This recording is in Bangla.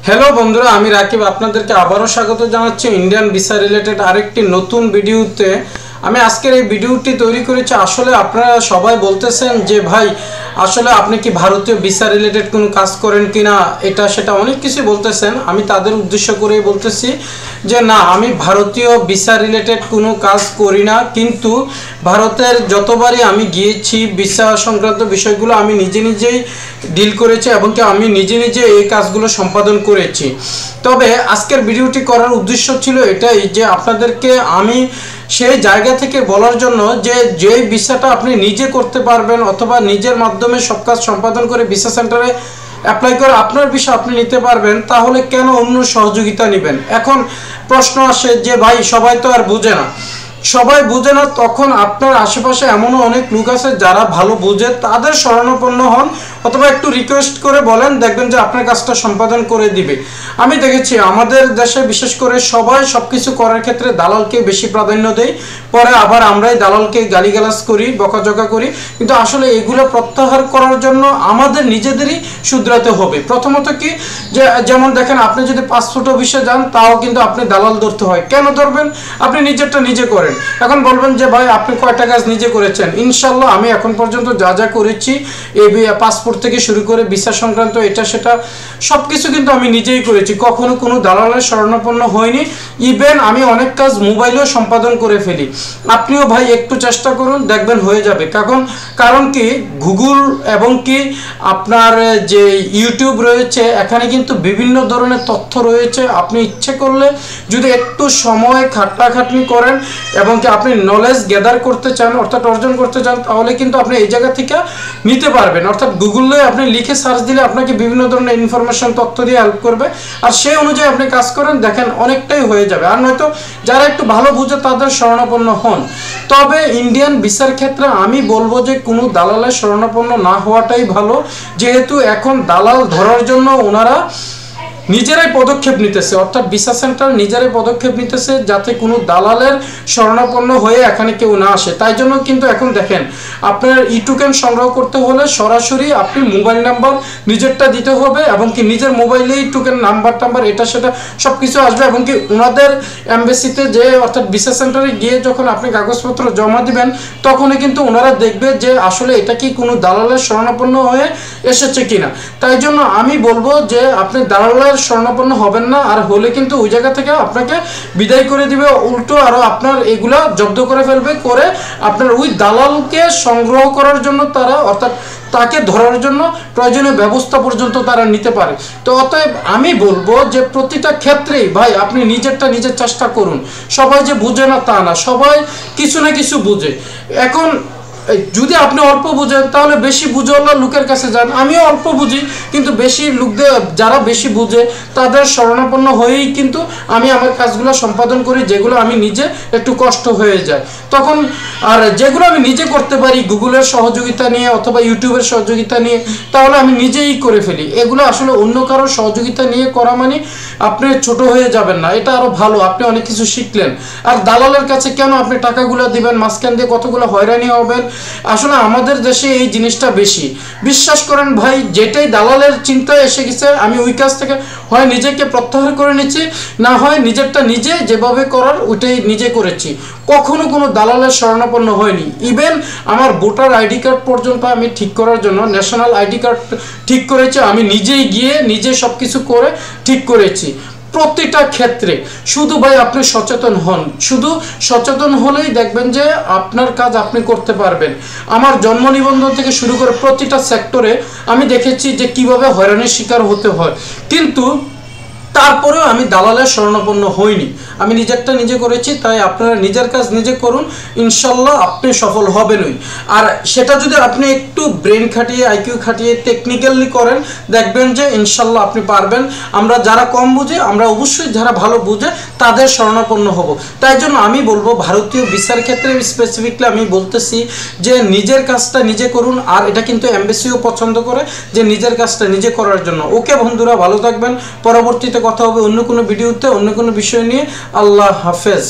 হ্যালো বন্ধুরা, আমি রাকিব আপনাদেরকে আবারও স্বাগত জানাচ্ছি ইন্ডিয়ান ভিসা রিলেটেড আরেকটি নতুন ভিডিওতে। আমি আজকের এই ভিডিওটি তৈরি করেছি। আসলে আপনারা সবাই বলতেছেন যে ভাই আসলে আপনি কি ভারতীয় ভিসা রিলেটেড কোনো কাজ করেন কিনা, এটা সেটা অনেক কিছু বলতেছেন। আমি তাদের উদ্দেশ্য করেই বলতেছি যে না, আমি ভারতীয় ভিসা রিলেটেড কোনো কাজ করি না, কিন্তু ভারতের যতবারই আমি গিয়েছি ভিসা সংক্রান্ত বিষয়গুলো আমি নিজেই ডিল করেছি এবং কি আমি নিজে এই কাজগুলো সম্পাদন করেছি। তবে আজকের ভিডিওটি করার উদ্দেশ্য ছিল এটাই যে আপনাদেরকে আমি সেই জায়গা থেকে বলার জন্য যে যেই ভিসাটা আপনি নিজে করতে পারবেন অথবা নিজের মাধ্যমে সব কাজ সম্পাদন করে ভিসা সেন্টারে অ্যাপ্লাই করে আপনার ভিসা আপনি নিতে পারবেন, তাহলে কেন অন্য সহযোগিতা নেবেন? এখন প্রশ্ন আসে যে ভাই সবাই তো আর বুঝে না, সবাই বুঝে না। তখন আপনার আশেপাশে এমনও অনেক লোক আছে যারা ভালো বুঝে, তাদের শরণাপন্ন হন অথবা একটু রিকোয়েস্ট করে বলেন, দেখবেন যে আপনার কাজটা সম্পাদন করে দিবে। আমি দেখেছি আমাদের দেশে বিশেষ করে সবাই সব কিছু করার ক্ষেত্রে দালালকে বেশি প্রাধান্য দেয়, পরে আবার আমরাই দালালকে গালিগালাজ করি, বকাঝকা করি। কিন্তু আসলে এগুলো প্রত্যাহার করার জন্য আমাদের নিজেদেরই শুধরাতে হবে। প্রথমত কি, যে যেমন দেখেন আপনি যদি পাসপোর্ট অফিসে যান, তাও কিন্তু আপনি দালাল ধরতে হয়। কেন ধরবেন? আপনি নিজেরটা নিজে করেন। এখন বলবেন যে ভাই আপনি কয়টা কাজ নিজে করেছেন? ইনশাল্লাহ আমি এখন পর্যন্ত যা করেছি, এই পাসপোর্ট থেকে শুরু করে ভিসা সংক্রান্ত এটা সেটা সব কিছু কিন্তু আমি নিজেই করেছি, কখনো কোনো দালালের শরণাপন্ন হয়নি। ইভেন আমি অনেক কাজ মোবাইলেও সম্পাদন করে ফেলি। আপনিও ভাই একটু চেষ্টা করুন, দেখবেন হয়ে যাবে। কারণ কি, গুগল এবং কি আপনার যে ইউটিউব রয়েছে, এখানে কিন্তু বিভিন্ন ধরনের তথ্য রয়েছে। আপনি ইচ্ছে করলে যদি একটু সময় খাটাখাটনি করেন এবং কি আপনি নলেজ গ্যাদার করতে চান, অর্থাৎ অর্জন করতে চান, তাহলে কিন্তু আপনি এই জায়গা থেকে নিতে পারবেন। অর্থাৎ গুগলে আপনি লিখে সার্চ দিলে আপনাকে বিভিন্ন ধরনের ইনফরমেশন তথ্য দিয়ে হেল্প করবে, আর সেই অনুযায়ী আপনি কাজ করেন, দেখেন অনেকটাই হয়ে যাবে। আর নয়তো যারা একটু ভালো বুঝে তাদের শরণাপন্ন হন। তবে ইন্ডিয়ান ভিসার ক্ষেত্রে আমি বলবো যে কোনো দালালের শরণাপন্ন না হওয়াটাই ভালো, যেহেতু এখন দালাল ধরার জন্য ওনারা নিজেরাই পদক্ষেপ নিতেছে, অর্থাৎ ভিসা সেন্টার নিজেরাই পদক্ষেপ নিতেছে যাতে কোনো দালালের শরণাপন্ন হয়ে এখানে কেউ না আসে। তাই জন্য কিন্তু এখন দেখেন আপনার ই টোকেন সংগ্রহ করতে হলে সরাসরি আপনি মোবাইল নাম্বার নিজেরটা দিতে হবে এবং কি নিজের মোবাইলেই টোকেন নাম্বার এটা সেটা সব কিছু আসবে। এবং কি ওনাদের এমবেসিতে যে অর্থাৎ ভিসা সেন্টারে গিয়ে যখন আপনি কাগজপত্র জমা দিবেন, তখনই কিন্তু ওনারা দেখবে যে আসলে এটা কি কোনো দালালের শরণাপন্ন হয়ে এসেছে কিনা। তাই জন্য আমি বলবো যে আপনি দালালের শরণাপন্ন হবেন না, আর হলে কিন্তু ওই জায়গা থেকে আপনাকে বিদায় করে দিবে, উল্টো আরো আপনার এগুলা জব্দ করে ফেলবে, করে আপনার ওই দালালকে সংগ্রহ করার জন্য তারা, অর্থাৎ তাকে ধরার জন্য প্রয়োজনীয় ব্যবস্থা পর্যন্ত তারা নিতে পারে। তো অতএব আমি বলবো যে প্রতিটা ক্ষেত্রেই ভাই আপনি নিজেরটা নিজের চেষ্টা করুন। সবাই যে বুঝে না তা না, সবাই কিছু না কিছু বুঝে। এখন যদি আপনি অল্প বুঝেন তাহলে বেশি বুঝওয়ালা লোকের কাছে যান। আমিও অল্প বুঝি, কিন্তু বেশি লোকদের যারা বেশি বুঝে তাদের শরণাপন্ন হয়েই কিন্তু আমি আমার কাজগুলো সম্পাদন করি, যেগুলো আমি নিজে একটু কষ্ট হয়ে যায় তখন। আর যেগুলো আমি নিজে করতে পারি গুগলের সহযোগিতা নিয়ে অথবা ইউটিউবের সহযোগিতা নিয়ে, তাহলে আমি নিজেই করে ফেলি। এগুলো আসলে অন্য কারোর সহযোগিতা নিয়ে করা মানে আপনি ছোট হয়ে যাবেন না, এটা আরো ভালো, আপনি অনেক কিছু শিখলেন। আর দালালের কাছে কেন আপনি টাকাগুলো দিবেন, মাঝখান দিয়ে কতগুলো হয়রানি হবেন। আসলে আমাদের দেশে এই জিনিসটা বেশি। বিশ্বাস করেন ভাই, যেটাই দালালের চিন্তায় এসে গেছে, আমি ওই কাজ থেকে হয় নিজেকে প্রত্যাহার করে নিচ্ছি, না হয় নিজেরটা নিজে যেভাবে করার ওইটাই নিজে করেছি। কখনো কোনো দালালের শরণাপন্ন হয়নি। ইভেন আমার ভোটার আইডি কার্ড পর্যন্ত আমি ঠিক করার জন্য ন্যাশনাল আইডি কার্ড ঠিক করেছি আমি নিজেই গিয়ে, নিজে সব কিছু করে ঠিক করেছি প্রতিটা ক্ষেত্রে। শুধু ভাই আপনি সচেতন হন, শুধু সচেতন হলেই দেখবেন যে আপনার কাজ আপনি করতে পারবেন। আমার জন্ম নিবন্ধন থেকে শুরু করে প্রতিটা সেক্টরে আমি দেখেছি যে কিভাবে হয়রানির শিকার হতে হয়, কিন্তু তারপরেও আমি দালালের শরণাপন্ন হইনি। আমি নিজেরটা নিজে করেছি। তাই আপনারা নিজের কাজ নিজে করুন, ইনশাল্লাহ আপনি সফল হবেনই। আর সেটা যদি আপনি একটু ব্রেন খাটিয়ে, আইকিউ খাটিয়ে, টেকনিক্যালি করেন, দেখবেন যে ইনশাল্লাহ আপনি পারবেন। আমরা যারা কম বুঝে, আমরা অবশ্যই যারা ভালো বুঝে তাদের শরণাপন্ন হব। তাই জন্য আমি বলবো ভারতীয় ভিসার ক্ষেত্রে স্পেসিফিকলি আমি বলতেছি যে নিজের কাজটা নিজে করুন। আর এটা কিন্তু এমবেসিও পছন্দ করে যে নিজের কাজটা নিজে করার জন্য। ওকে বন্ধুরা, ভালো থাকবেন। পরবর্তীতে কথা হবে অন্য কোনো ভিডিওতে, অন্য কোনো বিষয় নিয়ে। আল্লাহ হাফেজ।